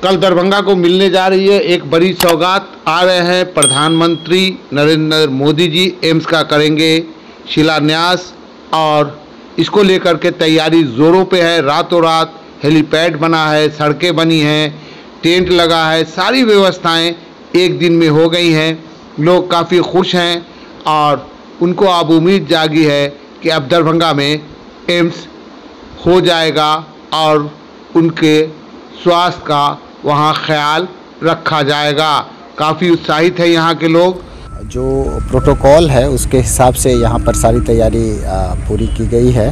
कल दरभंगा को मिलने जा रही है एक बड़ी सौगात। आ रहे हैं प्रधानमंत्री नरेंद्र मोदी जी, एम्स का करेंगे शिलान्यास और इसको लेकर के तैयारी ज़ोरों पे है। रातों रात हेलीपैड बना है, सड़कें बनी हैं, टेंट लगा है, सारी व्यवस्थाएं एक दिन में हो गई हैं। लोग काफ़ी खुश हैं और उनको अब उम्मीद जागी है कि अब दरभंगा में एम्स हो जाएगा और उनके स्वास्थ्य का वहाँ ख्याल रखा जाएगा। काफ़ी उत्साहित है यहाँ के लोग। जो प्रोटोकॉल है उसके हिसाब से यहाँ पर सारी तैयारी पूरी की गई है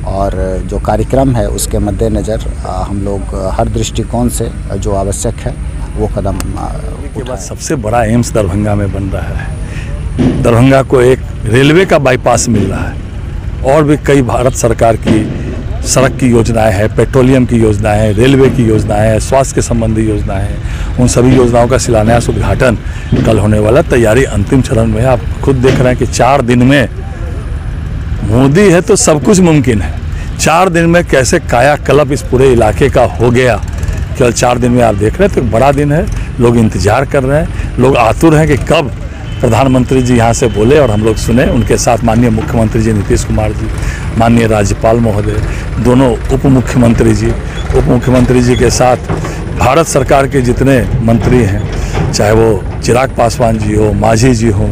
और जो कार्यक्रम है उसके मद्देनज़र हम लोग हर दृष्टिकोण से जो आवश्यक है वो कदम के बाद सबसे बड़ा एम्स दरभंगा में बन रहा है। दरभंगा को एक रेलवे का बाईपास मिल रहा है और भी कई भारत सरकार की सड़क की योजनाएं हैं, पेट्रोलियम की योजनाएं हैं, रेलवे की योजनाएं हैं, स्वास्थ्य के संबंधी योजनाएं हैं। उन सभी योजनाओं का शिलान्यास उद्घाटन कल होने वाला। तैयारी अंतिम चरण में है। आप खुद देख रहे हैं कि 4 दिन में मोदी है तो सब कुछ मुमकिन है। 4 दिन में कैसे कायाकल्प इस पूरे इलाके का हो गया, केवल 4 दिन में आप देख रहे हैं। तो बड़ा दिन है, लोग इंतजार कर रहे हैं, लोग आतुर हैं कि कब प्रधानमंत्री जी यहाँ से बोले और हम लोग सुने। उनके साथ माननीय मुख्यमंत्री जी नीतीश कुमार जी, माननीय राज्यपाल महोदय, दोनों उप मुख्यमंत्री जी के साथ भारत सरकार के जितने मंत्री हैं, चाहे वो चिराग पासवान जी हो, मांझी जी हो,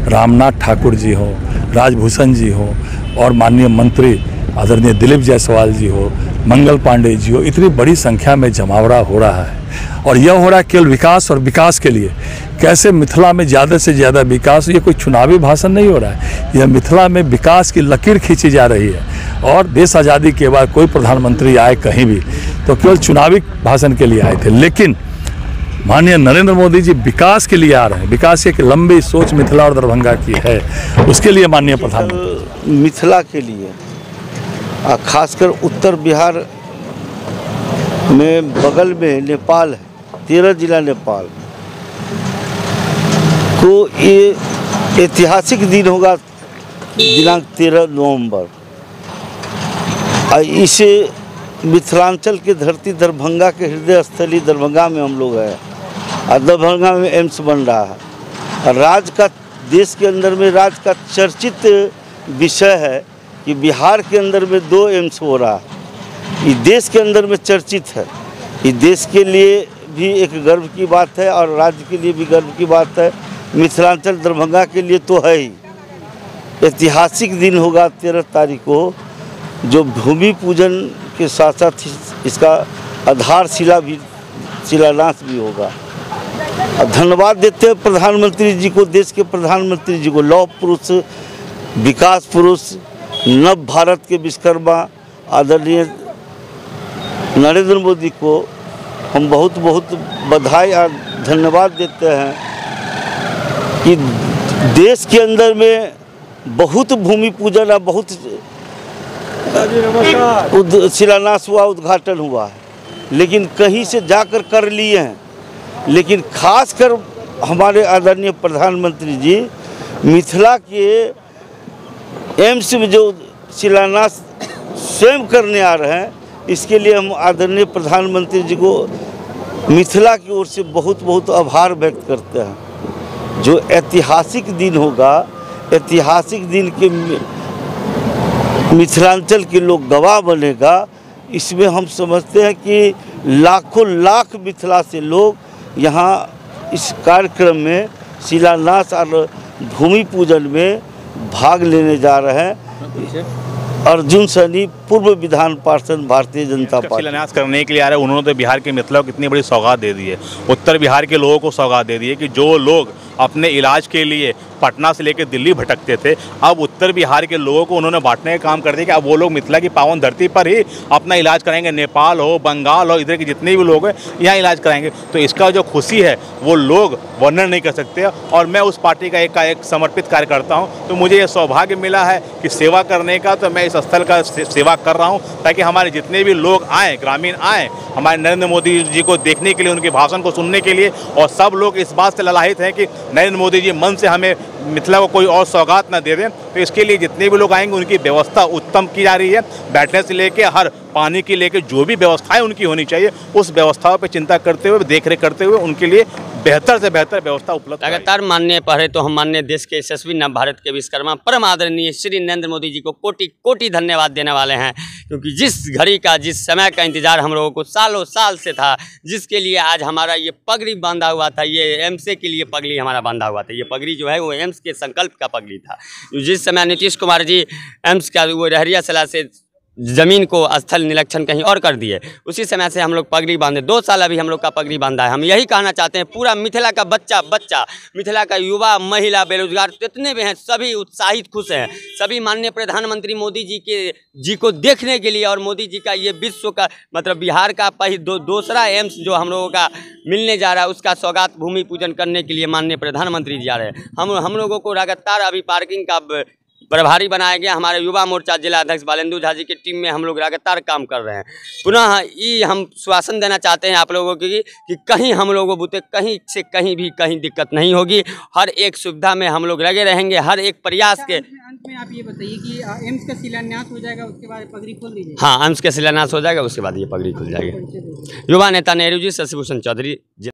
रामनाथ ठाकुर जी हो, राजभूषण जी हो और माननीय मंत्री आदरणीय दिलीप जायसवाल जी हो, मंगल पांडे जी हो, इतनी बड़ी संख्या में जमावड़ा हो रहा है। और यह हो रहा है केवल विकास और विकास के लिए। कैसे मिथिला में ज़्यादा से ज़्यादा विकास, ये कोई चुनावी भाषण नहीं हो रहा है, यह मिथिला में विकास की लकीर खींची जा रही है। और देश आज़ादी के बाद कोई प्रधानमंत्री आए कहीं भी तो केवल चुनावी भाषण के लिए आए थे, लेकिन माननीय नरेंद्र मोदी जी विकास के लिए आ रहे हैं। विकास की एक लंबी सोच मिथिला और दरभंगा की है, उसके लिए माननीय प्रधानमंत्री मिथिला के लिए खासकर उत्तर बिहार में बगल में नेपाल है, 13 जिला नेपाल को ये ऐतिहासिक दिन होगा दिनांक 13 नवंबर। इसे मिथिलांचल की धरती दरभंगा के हृदय स्थली दरभंगा में हम लोग हैं और दरभंगा में एम्स बन रहा है। राज्य का, देश के अंदर में राज्य का चर्चित विषय है कि बिहार के अंदर में 2 एम्स हो रहा है। ये देश के अंदर में चर्चित है। ये देश के लिए भी एक गर्व की बात है और राज्य के लिए भी गर्व की बात है। मिथिलांचल दरभंगा के लिए तो है ही। ऐतिहासिक दिन होगा 13 तारीख को, जो भूमि पूजन के साथ साथ इसका आधारशिला भी, शिलान्यास भी होगा। धन्यवाद देते हैं प्रधानमंत्री जी को, देश के प्रधानमंत्री जी को, लौह पुरुष, विकास पुरुष, नव भारत के विश्वकर्मा आदरणीय नरेंद्र मोदी को हम बहुत बहुत बधाई और धन्यवाद देते हैं कि देश के अंदर में बहुत भूमि पूजन और बहुत शिलान्यास हुआ, उद्घाटन हुआ है, लेकिन कहीं से जाकर कर लिए हैं। लेकिन खासकर हमारे आदरणीय प्रधानमंत्री जी मिथिला के एम्स में जो शिलान्यास स्वयं करने आ रहे हैं, इसके लिए हम आदरणीय प्रधानमंत्री जी को मिथिला की ओर से बहुत बहुत आभार व्यक्त करते हैं। जो ऐतिहासिक दिन होगा, ऐतिहासिक दिन के मिथिलांचल के लोग गवाह बनेगा। इसमें हम समझते हैं कि लाखों लाख मिथिला से लोग यहाँ इस कार्यक्रम में शिलान्यास और भूमि पूजन में भाग लेने जा रहे हैं। अर्जुन सैनी, पूर्व विधान पार्षद, भारतीय जनता पार्टी। शिलान्यास करने के लिए आ रहे हैं। उन्होंने तो बिहार के मिथिला को कितनी बड़ी सौगात दे दी है, उत्तर बिहार के लोगों को सौगात दे दी है कि जो लोग अपने इलाज के लिए पटना से लेकर दिल्ली भटकते थे, अब उत्तर बिहार के लोगों को उन्होंने बांटने का काम कर दिया कि अब वो लोग मिथिला की पावन धरती पर ही अपना इलाज कराएंगे। नेपाल हो, बंगाल हो, इधर के जितने भी लोग हैं यहाँ इलाज कराएंगे। तो इसका जो खुशी है वो लोग वर्णन नहीं कर सकते। और मैं उस पार्टी का एक समर्पित कार्यकर्ता हूँ, तो मुझे ये सौभाग्य मिला है कि सेवा करने का। तो मैं इस स्थल का सेवा कर रहा हूँ ताकि हमारे जितने भी लोग आएँ, ग्रामीण आएँ हमारे नरेंद्र मोदी जी को देखने के लिए, उनके भाषण को सुनने के लिए। और सब लोग इस बात से ललाहित हैं कि नरेंद्र मोदी जी मन से हमें मिथिला को कोई और सौगात ना दे दें। तो इसके लिए जितने भी लोग आएंगे उनकी व्यवस्था उत्तम की जा रही है। बैठने से लेके हर पानी की लेके जो भी व्यवस्थाएं उनकी होनी चाहिए उस व्यवस्थाओं पर चिंता करते हुए, देखरेख करते हुए उनके लिए बेहतर से बेहतर व्यवस्था उपलब्ध लगातार माननीय पढ़े तो हम माननीय देश के यशस्वी नव भारत के विश्वकर्मा परम आदरणीय श्री नरेंद्र मोदी जी को कोटि कोटि धन्यवाद देने वाले हैं, क्योंकि जिस घड़ी का, जिस समय का इंतजार हम लोगों को सालों साल से था, जिसके लिए आज हमारा ये पगड़ी बांधा हुआ था, ये एम्स के लिए पगड़ी हमारा बांधा हुआ था। ये पगड़ी जो है वो एम्स के संकल्प का पगड़ी था। जिस समय नीतीश कुमार जी एम्स का वो रहरिया सलाह से जमीन को स्थल निरीक्षण कहीं और कर दिए, उसी समय से हम लोग पगड़ी बांधे। 2 साल अभी हम लोग का पगड़ी बांधा है। हम यही कहना चाहते हैं, पूरा मिथिला का बच्चा, मिथिला का युवा, महिला, बेरोजगार जितने भी हैं सभी उत्साहित, खुश हैं। सभी माननीय प्रधानमंत्री मोदी जी को देखने के लिए, और मोदी जी का ये विश्व का मतलब बिहार का दूसरा एम्स जो हम लोगों का मिलने जा रहा है, उसका सौगात भूमि पूजन करने के लिए माननीय प्रधानमंत्री जी जा रहे हैं। हम लोगों को लगातार अभी पार्किंग का प्रभारी बनाया गया। हमारे युवा मोर्चा जिला अध्यक्ष बालेंदु झा जी की टीम में हम लोग लगातार काम कर रहे हैं। पुनः ये हम श्वासन देना चाहते हैं आप लोगों की कि कहीं हम लोगों बुते कहीं से कहीं भी कहीं दिक्कत नहीं होगी। हर एक सुविधा में हम लोग लगे रहेंगे, हर एक प्रयास के। अंत में आप ये बताइए कि एम्स का शिलान्यास हो जाएगा, उसके बाद पगड़ी खोल दीजिए। हाँ, एम्स का शिलान्यास हो जाएगा, उसके बाद ये पगड़ी खुल जाएगी। युवा नेता नेहरू जी, शशिभूषण चौधरी।